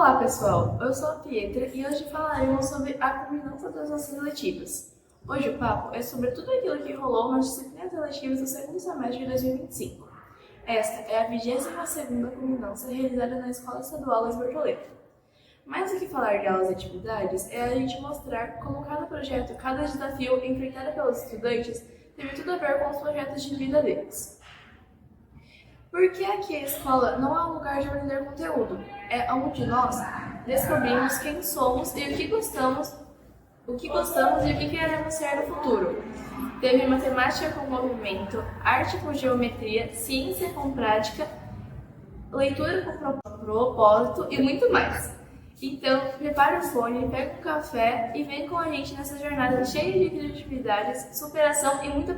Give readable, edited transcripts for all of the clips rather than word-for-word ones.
Olá pessoal, eu sou a Pietra e hoje falaremos sobre a combinança das nossas eletivas. Hoje o papo é sobre tudo aquilo que rolou nas disciplinas eletivas do segundo semestre de 2025. Esta é a 22ª combinança realizada na Escola Estadual Luiz Bortoleto. Mais do que falar de aulas e atividades, é a gente mostrar como cada projeto, cada desafio enfrentado pelos estudantes teve tudo a ver com os projetos de vida deles. Porque aqui a escola não é um lugar de aprender conteúdo, é onde nós descobrimos quem somos e o que gostamos e o que queremos ser no futuro. Teve matemática com movimento, arte com geometria, ciência com prática, leitura com propósito e muito mais. Então, prepare o fone, pega um café e vem com a gente nessa jornada cheia de criatividades, superação e muito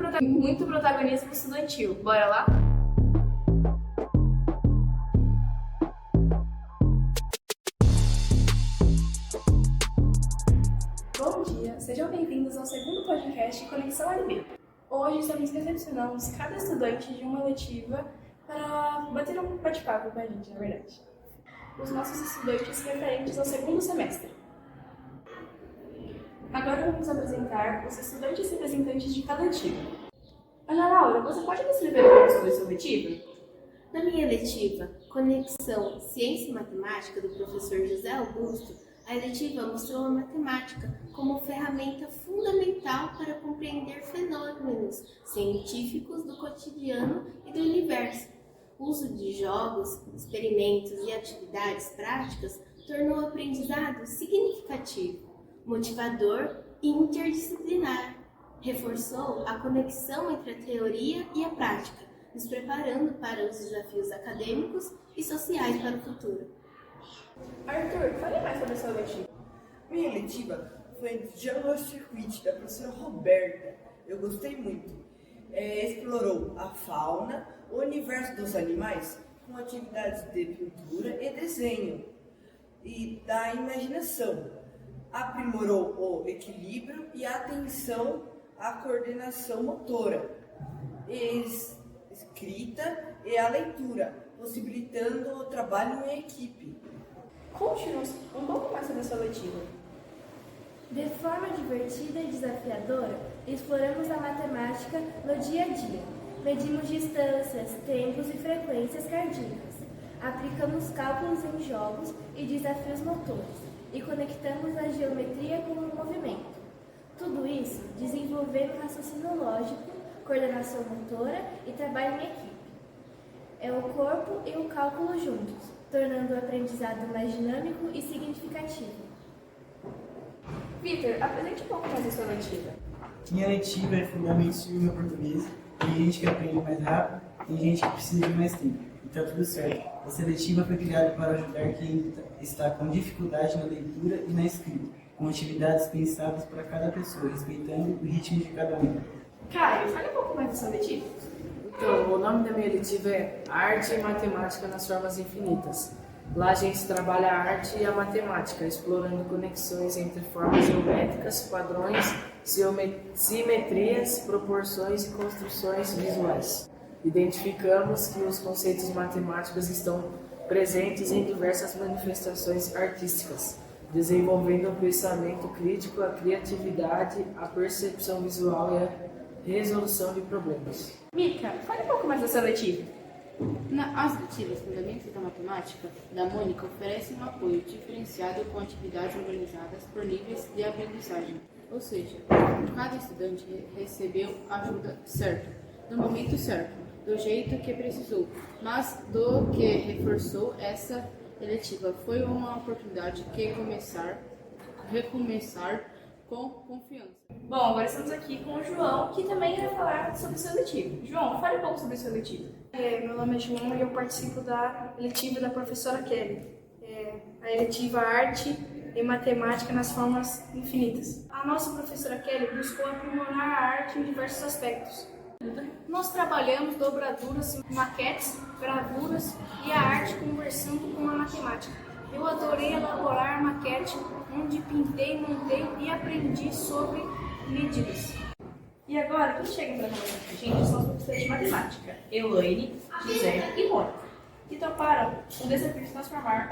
protagonismo estudantil. Bora lá? Bom dia, sejam bem-vindos ao segundo podcast Conexão LB. Hoje estamos recepcionando cada estudante de uma eletiva para bater um bate-papo com a gente, na verdade. Os nossos estudantes referentes ao segundo semestre. Agora vamos apresentar os estudantes representantes de cada eletiva. Ana Laura, você pode descrever um pouco sobre a sua eletiva? Na minha eletiva, Conexão Ciência e Matemática, do professor José Augusto, a eletiva mostrou a matemática como ferramenta fundamental para compreender fenômenos científicos do cotidiano e do universo. O uso de jogos, experimentos e atividades práticas tornou o aprendizado significativo, motivador e interdisciplinar. Reforçou a conexão entre a teoria e a prática, nos preparando para os desafios acadêmicos e sociais para o futuro. Arthur, fale mais sobre a sua eletiva. Minha eletiva foi Jungle Circuit, da professora Roberta. Eu gostei muito. Explorou a fauna, o universo dos animais, com atividades de pintura e desenho e da imaginação. Aprimorou o equilíbrio e a atenção à coordenação motora, escrita e a leitura, possibilitando o trabalho em equipe. Conte-nos um pouco mais sobre a sua eletiva. De forma divertida e desafiadora, exploramos a matemática no dia a dia. Medimos distâncias, tempos e frequências cardíacas. Aplicamos cálculos em jogos e desafios motores e conectamos a geometria com o movimento. Tudo isso desenvolvendo raciocínio lógico, coordenação motora e trabalho em equipe. É o corpo e o cálculo juntos, tornando o aprendizado mais dinâmico e significativo. Vitor, apresente um pouco mais a sua eletiva. Minha eletiva é Fundamentos de Língua Portuguesa. Tem gente que aprende mais rápido, tem gente que precisa de mais tempo. E tá tudo certo. Essa eletiva foi criada para ajudar quem está com dificuldade na leitura e na escrita, com atividades pensadas para cada pessoa, respeitando o ritmo de cada um. Caio, fale um pouco mais da sua eletiva. Então, o nome da minha eletiva é Arte e Matemática nas Formas Infinitas. Lá a gente trabalha a arte e a matemática, explorando conexões entre formas geométricas, padrões, simetrias, proporções e construções visuais. Identificamos que os conceitos matemáticos estão presentes em diversas manifestações artísticas, desenvolvendo o pensamento crítico, a criatividade, a percepção visual e a resolução de problemas. Mika, fale um pouco mais da sua eletiva. As letivas Fundamentos da Matemática da Mônica oferecem um apoio diferenciado com atividades organizadas por níveis de aprendizagem, ou seja, cada estudante recebeu a ajuda certa, no momento certo, do jeito que precisou, mas do que reforçou essa eletiva foi uma oportunidade de recomeçar com confiança. Bom, agora estamos aqui com o João, que também vai falar sobre sua eletiva. João, fale um pouco sobre sua eletiva. Meu nome é João e eu participo da eletiva da professora Kelly. A eletiva Arte e Matemática nas Formas Infinitas. A nossa professora Kelly buscou aprimorar a arte em diversos aspectos. Nós trabalhamos dobraduras, maquetes, gravuras e a arte conversando com a matemática. Eu adorei elaborar a maquete, onde pintei, montei e aprendi sobre medidas. E agora, quem chega para conversar com a gente são os professores de matemática, Elaine, Gisele e Mônica, que toparam o desafio de transformar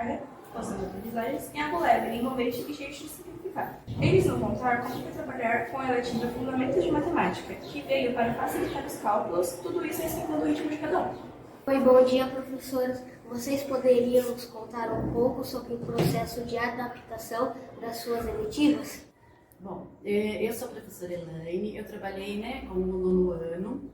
com suas aprendizagens em algo leve, envolvente e cheio de significado. Eles vão contar como foi trabalhar com a eletiva Fundamentos de Matemática, que veio para facilitar os cálculos, tudo isso respeitando o ritmo de cada um. Oi, bom dia, professores. Vocês poderiam nos contar um pouco sobre o processo de adaptação das suas eletivas? Bom, eu sou a professora Elaine, eu trabalhei, como no nono ano,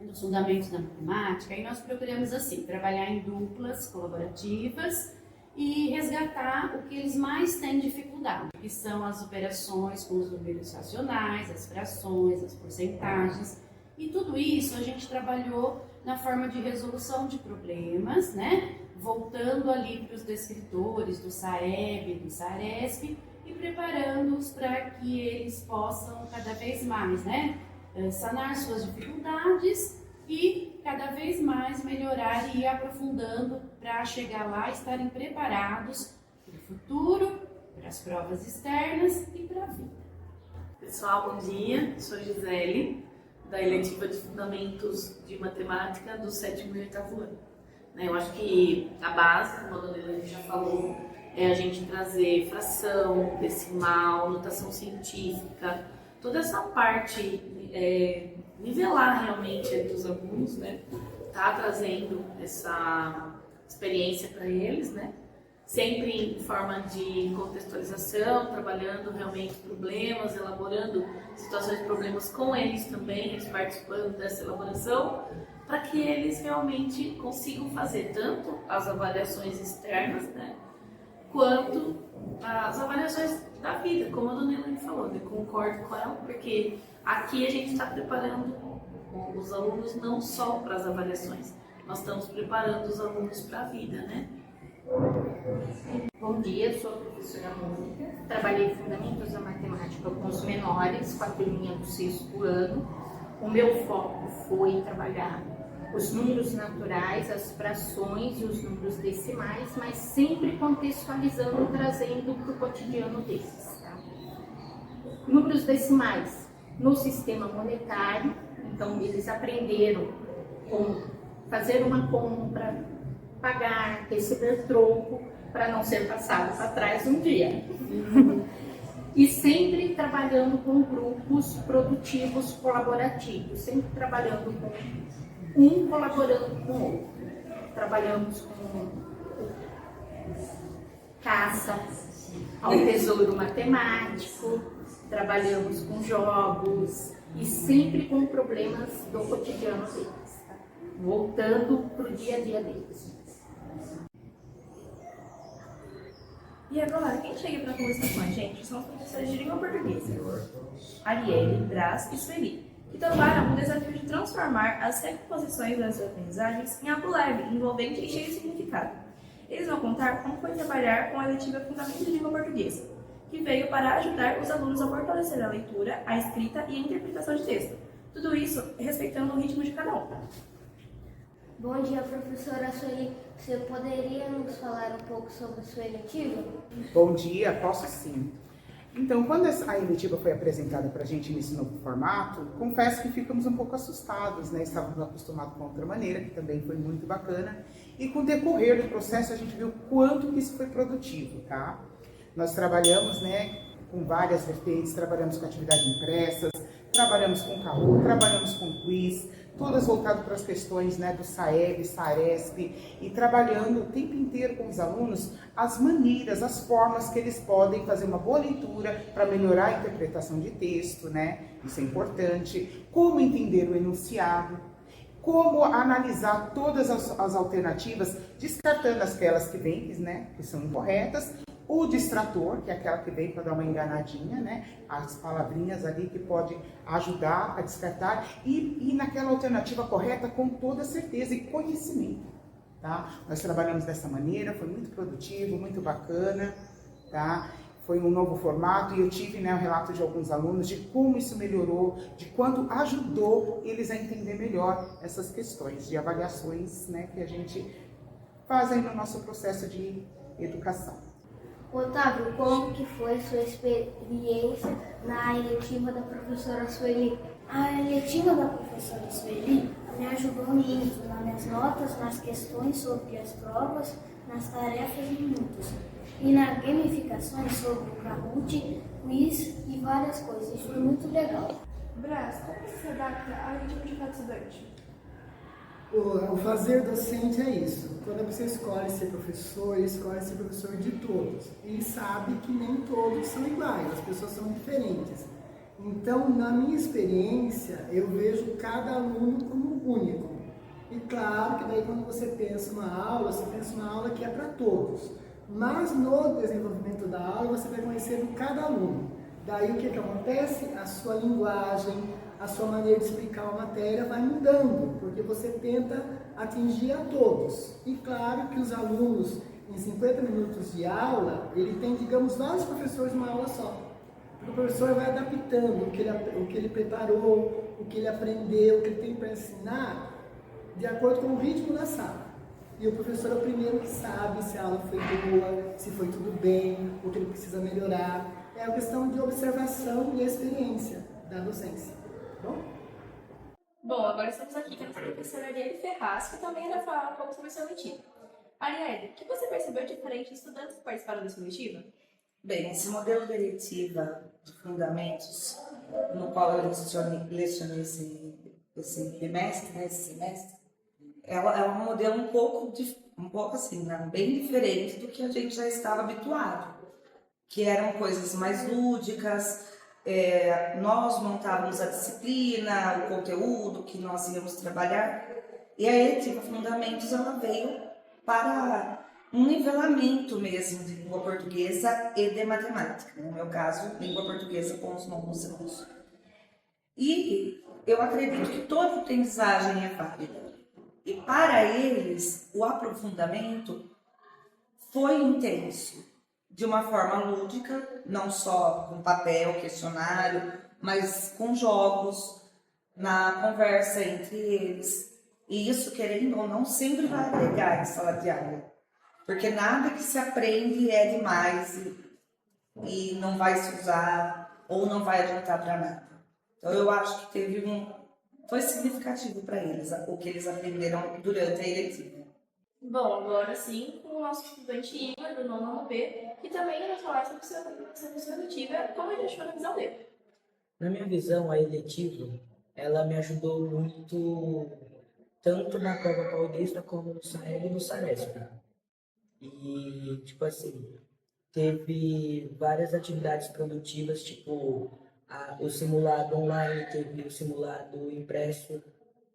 nos fundamentos da matemática, e nós procuramos, assim, trabalhar em duplas colaborativas e resgatar o que eles mais têm dificuldade, que são as operações com os números racionais, as frações, as porcentagens, e tudo isso a gente trabalhou na forma de resolução de problemas, voltando ali para os descritores do SAEB, do SARESP, e preparando-os para que eles possam cada vez mais, sanar suas dificuldades e cada vez mais melhorar e ir aprofundando para chegar lá e estarem preparados para o futuro, para as provas externas e para a vida. Pessoal, bom dia. Sou Gisele, da eletiva de Fundamentos de Matemática do 7º e 8º ano. Eu acho que a base, como a dona Helena já falou, é a gente trazer fração, decimal, notação científica, toda essa parte, nivelar realmente entre os alunos, tá trazendo essa experiência para eles, sempre em forma de contextualização, trabalhando realmente problemas, elaborando situações de problemas com eles também, eles participando dessa elaboração, para que eles realmente consigam fazer tanto as avaliações externas, quanto as avaliações da vida, como a dona Helena falou, concordo com ela, porque aqui a gente está preparando os alunos não só para as avaliações, nós estamos preparando os alunos para a vida, Bom dia, sou a professora Mônica, trabalhei em Fundamentos da Matemática com os menores, com a turminha do 6º ano. O meu foco foi trabalhar os números naturais, as frações e os números decimais, mas sempre contextualizando, trazendo para o cotidiano deles. Tá? Números decimais no sistema monetário, então eles aprenderam como fazer uma compra, pagar, receber troco, para não ser passado para trás um dia. E sempre trabalhando com grupos produtivos colaborativos, sempre trabalhando com um colaborando com o outro. Trabalhamos com caça ao tesouro matemático, trabalhamos com jogos e sempre com problemas do cotidiano deles, tá? Voltando para o dia a dia deles. E agora, quem chega para conversar com a gente são os professores de língua portuguesa, Arielle, Brás e Sueli, que tomaram o desafio de transformar as recomposições das suas aprendizagens em algo leve, envolvente e cheio de significado. Eles vão contar como foi trabalhar com a eletiva Fundamentos de Língua Portuguesa, que veio para ajudar os alunos a fortalecer a leitura, a escrita e a interpretação de texto. Tudo isso respeitando o ritmo de cada um. Bom dia, professora Sueli. Você poderia nos falar um pouco sobre a sua eletiva? Bom dia, posso sim. Então, quando a eletiva foi apresentada para a gente nesse novo formato, confesso que ficamos um pouco assustados, Estávamos acostumados com outra maneira, que também foi muito bacana. E com o decorrer do processo, a gente viu quanto que isso foi produtivo, tá? Nós trabalhamos, com várias vertentes, trabalhamos com atividades impressas, trabalhamos com Kahoot, trabalhamos com quiz, todas voltadas para as questões do SAEB, SARESP, e trabalhando o tempo inteiro com os alunos as maneiras, as formas que eles podem fazer uma boa leitura para melhorar a interpretação de texto, Isso é importante, como entender o enunciado, como analisar todas as alternativas, descartando aquelas que vêm, que são incorretas, o distrator, que é aquela que vem para dar uma enganadinha, as palavrinhas ali que pode ajudar a descartar e ir naquela alternativa correta com toda certeza e conhecimento, tá? Nós trabalhamos dessa maneira, foi muito produtivo, muito bacana, tá? Foi um novo formato e eu tive o relato de alguns alunos de como isso melhorou, de quanto ajudou eles a entender melhor essas questões de avaliações, que a gente faz aí no nosso processo de educação. Otávio, como que foi a sua experiência na eletiva da professora Sueli? A eletiva da professora Sueli me ajudou muito nas minhas notas, nas questões sobre as provas, nas tarefas e muitas. e nas gamificações sobre o Kahoot, quiz e várias coisas. Isso foi muito legal. Brás, como você se adapta ao ritmo de cada estudante? O fazer docente é isso. Quando você escolhe ser professor de todos. E sabe que nem todos são iguais, as pessoas são diferentes. Então, na minha experiência, eu vejo cada aluno como único. E claro que daí quando você pensa uma aula, você pensa uma aula que é para todos. Mas no desenvolvimento da aula, você vai conhecendo cada aluno. Daí o que acontece? A sua linguagem, a sua maneira de explicar a matéria vai mudando, porque você tenta atingir a todos. E claro que os alunos, em 50 minutos de aula, ele tem, digamos, vários professores numa aula só. O professor vai adaptando o que ele preparou, o que ele aprendeu, o que ele tem para ensinar, de acordo com o ritmo da sala. E o professor é o primeiro que sabe se a aula foi boa, se foi tudo bem, o que ele precisa melhorar. É uma questão de observação e experiência da docência. Bom, agora estamos aqui com a nossa professora Arielle Ferraz, que também irá falar um pouco sobre essa letiva. Arielle, o que você percebeu diferente dos estudantes que participaram dessa letiva? Bem, esse modelo de letiva de fundamentos, no qual eu lecionei esse semestre, é um modelo um pouco assim, né, bem diferente do que a gente já estava habituado, que eram coisas mais lúdicas. Nós montávamos a disciplina, o conteúdo que nós íamos trabalhar, e a eletiva Fundamentos ela veio para um nivelamento mesmo de língua portuguesa e de matemática. No meu caso, língua portuguesa com os nonos anos. E eu acredito que toda aprendizagem é válida. E para eles, o aprofundamento foi intenso. De uma forma lúdica, não só com papel, questionário, mas com jogos, na conversa entre eles. E isso, querendo ou não, sempre vai agregar em sala de aula. Porque nada que se aprende é demais e não vai se usar ou não vai adiantar para nada. Então eu acho que foi significativo para eles o que eles aprenderam durante a eletiva. Bom, agora sim, com o nosso estudante Igor, do nono ano B, que também vai falar sobre essa eletiva, como ele achou na visão dele. Na minha visão, a eletiva, ela me ajudou muito, tanto na prova paulista como no SAEB e no SARESP. E, tipo assim, teve várias atividades produtivas, tipo o simulado online, teve o simulado impresso,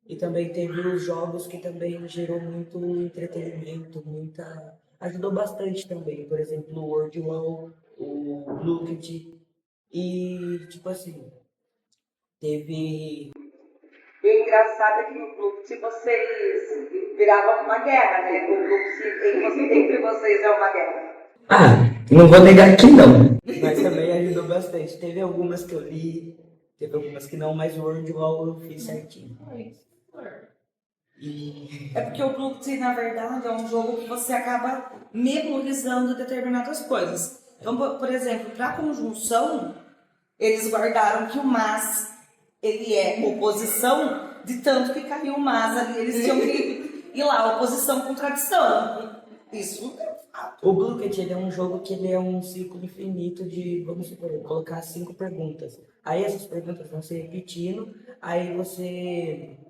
e também teve os jogos que também gerou muito entretenimento, ajudou bastante também. Por exemplo, o WordWall, o Bluket. E, tipo assim, teve... E o engraçado é que no Bluket vocês viravam uma guerra, né? O Bluket entre vocês é uma guerra. Não vou negar que não. Mas também ajudou bastante. Teve algumas que eu li, teve algumas que não, mas o WordWall eu fiz certinho. É porque o Bluket, na verdade, é um jogo que você acaba memorizando determinadas coisas. Então, por exemplo, para conjunção, eles guardaram que o mas, ele é oposição, de tanto que caiu o mas ali, eles tinham que ir lá, oposição, contradição. Isso é fato. O Bluket, ele é um jogo que ele é um ciclo infinito de, vamos supor, colocar 5 perguntas. Aí essas perguntas vão se repetindo, aí você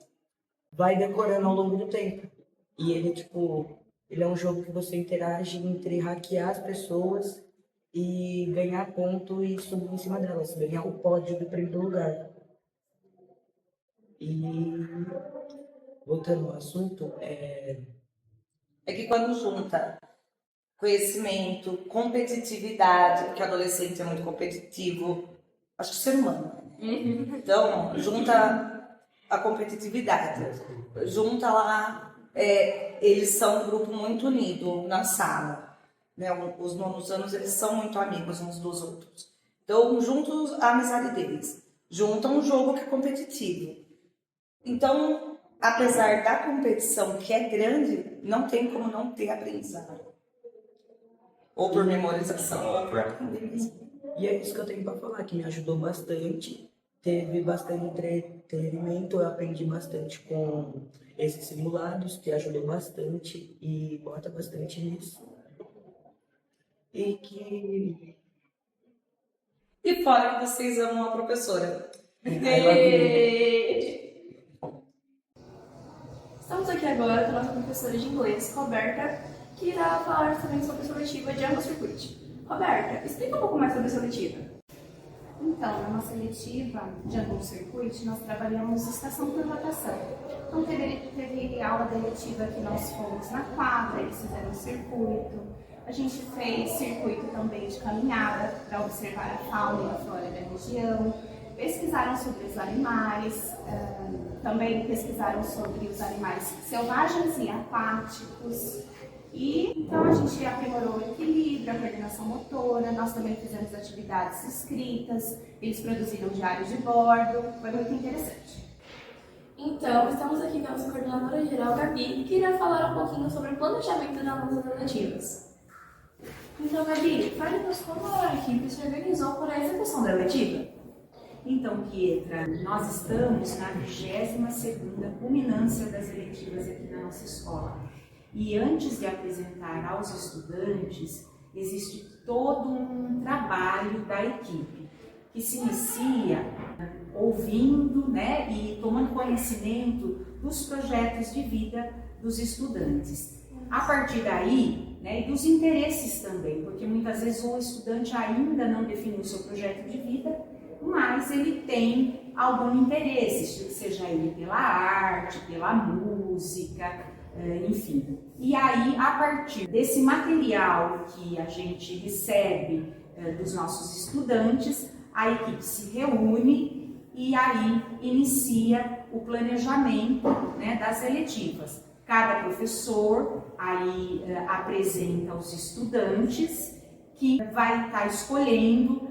vai decorando ao longo do tempo. E ele, ele é um jogo que você interage entre hackear as pessoas e ganhar ponto e subir em cima delas, ganhar o pódio do primeiro lugar. E, voltando ao assunto, é que quando junta conhecimento, competitividade, porque o adolescente é muito competitivo, acho que o ser humano, né? Então, junta a competitividade, junta lá, eles são um grupo muito unido na sala, né? Os nonos anos, eles são muito amigos uns dos outros. Então, juntos a amizade deles, juntam um jogo que é competitivo. Então, apesar da competição que é grande, não tem como não ter aprendizado. Ou por memorização, ou por aprender mesmo. E é isso que eu tenho para falar, que me ajudou bastante. Teve bastante entretenimento, eu aprendi bastante com esses simulados, que ajudou bastante e bota bastante nisso. e fora que vocês amam a professora. Estamos aqui agora com a nossa professora de inglês, Roberta, que irá falar também sobre a seletiva Jungle Circuit. Roberta, explica um pouco mais sobre a seletiva. Então, na nossa seletiva Jungle Circuit, nós trabalhamos estação por rotação. Então, teve aula da eletiva que nós fomos na quadra, eles fizeram um circuito. A gente fez circuito também de caminhada para observar a fauna e a flora da região. Pesquisaram sobre os animais, também pesquisaram sobre os animais selvagens e aquáticos. E então a gente aprimorou o equilíbrio, a coordenação motora, nós também fizemos atividades escritas, eles produziram diários de bordo, foi muito interessante. Então, estamos aqui com a nossa coordenadora geral, Gabi, que irá falar um pouquinho sobre o planejamento das nossas eletivas. Então, Gabi, fale-nos como a equipe se organizou para a execução da eletiva. Então, Pietra, nós estamos na 22ª culminância das eletivas aqui na nossa escola. E antes de apresentar aos estudantes, existe todo um trabalho da equipe, que se inicia ouvindo, né, e tomando conhecimento dos projetos de vida dos estudantes. A partir daí, né, e dos interesses também, porque muitas vezes o estudante ainda não definiu o seu projeto de vida, mas ele tem algum interesse, seja ele pela arte, pela música, enfim. E aí, a partir desse material que a gente recebe dos nossos estudantes, a equipe se reúne e aí inicia o planejamento, né, das eletivas. Cada professor aí apresenta os estudantes que vai estar escolhendo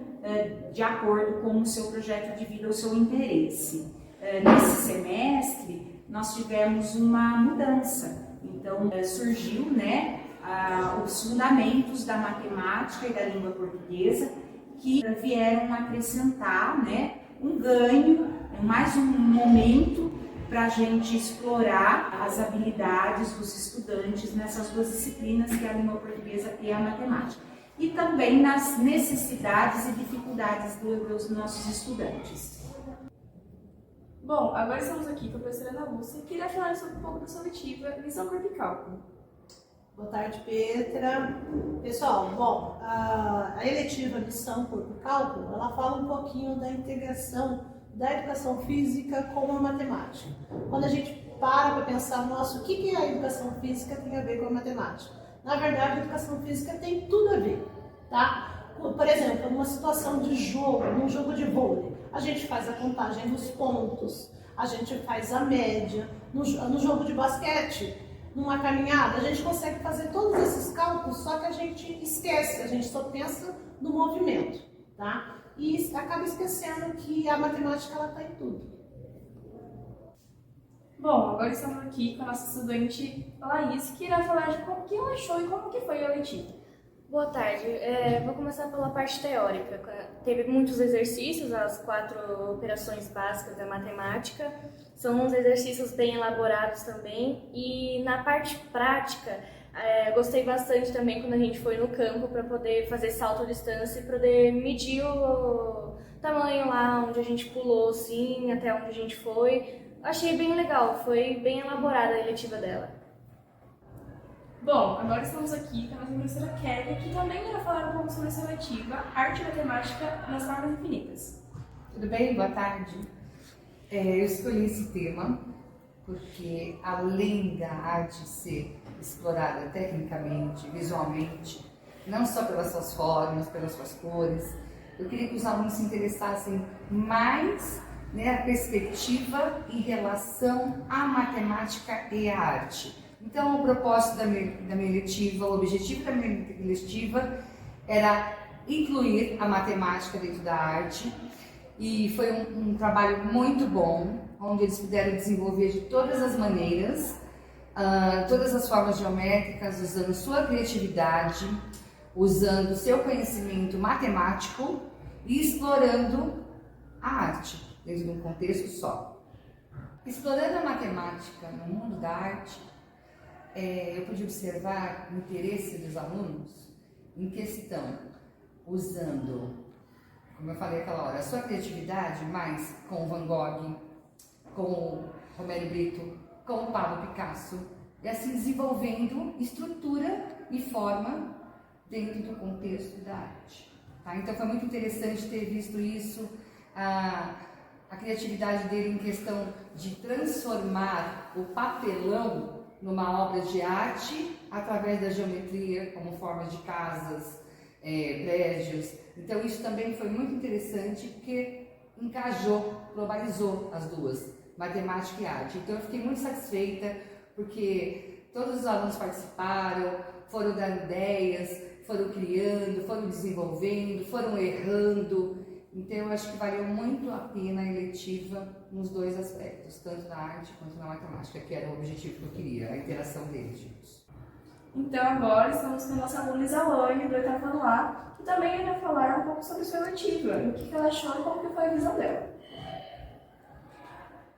de acordo com o seu projeto de vida, o seu interesse. Nesse semestre, nós tivemos uma mudança. Então, surgiu, né, os fundamentos da matemática e da língua portuguesa, que vieram acrescentar, né, um ganho, mais um momento para a gente explorar as habilidades dos estudantes nessas duas disciplinas, que é a língua portuguesa e a matemática. E também nas necessidades e dificuldades dos nossos estudantes. Bom, agora estamos aqui com a professora Ana Lúcia, que irá falar sobre um pouco da seletiva Visão Corpo e Cálculo. Boa tarde, Petra. Pessoal, bom, a eletiva Visão Corpo e Cálculo, ela fala um pouquinho da integração da educação física com a matemática. Quando a gente para pensar, nossa, o que a educação física tem a ver com a matemática? Na verdade, a educação física tem tudo a ver, tá? Por exemplo, numa situação de jogo, num jogo de vôlei, a gente faz a contagem dos pontos, a gente faz a média. No jogo de basquete, numa caminhada, a gente consegue fazer todos esses cálculos, só que a gente esquece, a gente só pensa no movimento, tá? E acaba esquecendo que a matemática, ela tá em tudo. Bom, agora estamos aqui com a nossa estudante Laís, que irá falar de como que ela achou e como que foi a eletiva. Boa tarde. Vou começar pela parte teórica. Teve muitos exercícios, as 4 operações básicas da matemática. São uns exercícios bem elaborados também. E na parte prática, gostei bastante também quando a gente foi no campo para poder fazer salto à distância e poder medir o tamanho lá onde a gente pulou, sim, até onde a gente foi. Achei bem legal, foi bem elaborada a eletiva dela. Bom, agora estamos aqui com a nossa professora Kelly, que também irá falar um pouco sobre a seletiva Arte e Matemática nas Formas Infinitas. Tudo bem? Boa tarde. Eu escolhi esse tema porque, além da arte ser explorada tecnicamente, visualmente, não só pelas suas formas, pelas suas cores, eu queria que os alunos se interessassem mais, né, a perspectiva em relação à matemática e à arte. Então, o propósito da minha eletiva, o objetivo da minha eletiva era incluir a matemática dentro da arte, e foi um trabalho muito bom, onde eles puderam desenvolver de todas as maneiras, todas as formas geométricas, usando sua criatividade, usando seu conhecimento matemático e explorando a arte dentro de um contexto só. Explorando a matemática no mundo da arte, eu pude observar o interesse dos alunos em questão, usando, como eu falei aquela hora, a sua criatividade, mais com o Van Gogh, com o Romero Brito, com o Pablo Picasso, e assim desenvolvendo estrutura e forma dentro do contexto da arte. Tá? Então foi muito interessante ter visto isso, a criatividade dele em questão de transformar o papelão numa obra de arte através da geometria, como formas de casas, prédios. Então isso também foi muito interessante porque encajou, globalizou as duas, matemática e arte. Então eu fiquei muito satisfeita porque todos os alunos participaram, foram dando ideias, foram criando, foram desenvolvendo, foram errando. Então eu acho que valeu muito a pena a eletiva nos dois aspectos, tanto na arte quanto na matemática, que era o objetivo que eu queria, a interação deles juntos. Então agora estamos com a nossa aluna Isalane, do oitavo ano A, que também irá falar um pouco sobre sua eletiva, o que ela achou e qual que foi a visão dela.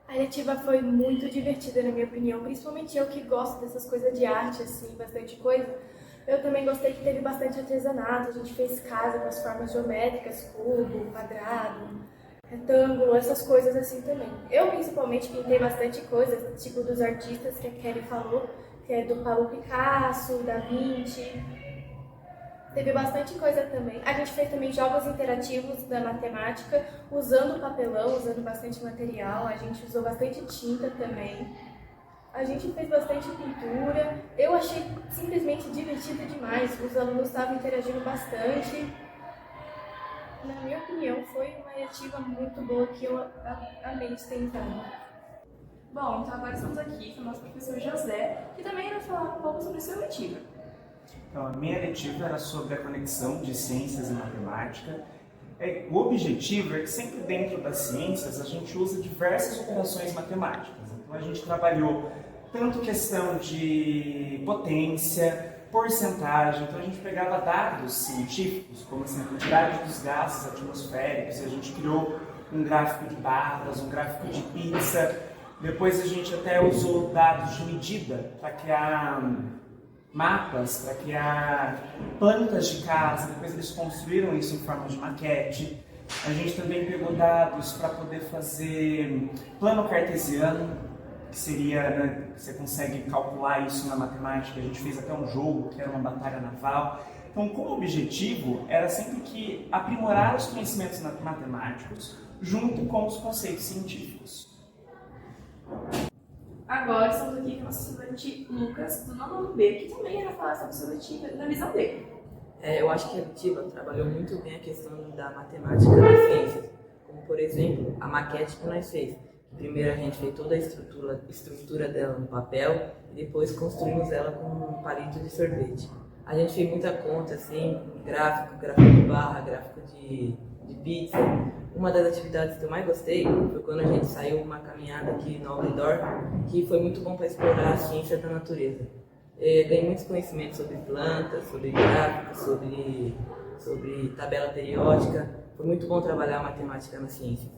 A eletiva foi muito divertida, na minha opinião, principalmente eu que gosto dessas coisas de arte, assim, bastante coisa. Eu também gostei que teve bastante artesanato, a gente fez casa com as formas geométricas, cubo, quadrado, retângulo, essas coisas assim também. Eu principalmente pintei bastante coisa, tipo dos artistas que a Kelly falou, que é do Pablo Picasso, Da Vinci. Teve bastante coisa também. A gente fez também jogos interativos da matemática, usando papelão, usando bastante material. A gente usou bastante tinta também. A gente fez bastante pintura. Eu achei simplesmente divertido demais. Os alunos estavam interagindo bastante. Na minha opinião, foi uma eletiva muito boa que eu amei de ter entrado. Bom, então agora estamos aqui com o nosso professor José, que também irá falar um pouco sobre sua eletiva. Então, a minha eletiva era sobre a conexão de ciências e matemática. O objetivo é que sempre dentro das ciências a gente usa diversas operações matemáticas. Então a gente trabalhou tanto questão de potência, porcentagem, então a gente pegava dados científicos, como assim, a quantidade dos gases atmosféricos, e a gente criou um gráfico de barras, um gráfico de pizza. Depois a gente até usou dados de medida para criar mapas, para criar plantas de casa. Depois eles construíram isso em forma de maquete. A gente também pegou dados para poder fazer plano cartesiano, que seria, né, você consegue calcular isso na matemática. A gente fez até um jogo que era uma batalha naval. Então, como objetivo, era sempre que aprimorar os conhecimentos matemáticos junto com os conceitos científicos. Agora estamos aqui com o nosso estudante Lucas, do nono ano B, que também irá falar sobre sua eletiva da visão dele. Eu acho que a eletiva trabalhou muito bem a questão da matemática nas ciências, como por exemplo a maquete que nós fez. Primeiro a gente fez toda a estrutura dela no papel e depois construímos ela com um palito de sorvete. A gente fez muita conta, assim, gráfico de barra, gráfico de pizza. Uma das atividades que eu mais gostei foi quando a gente saiu uma caminhada aqui no Outdoor, que foi muito bom para explorar a ciência da natureza. Ganhei muitos conhecimentos sobre plantas, sobre gráficos, sobre tabela periódica. Foi muito bom trabalhar a matemática na ciência.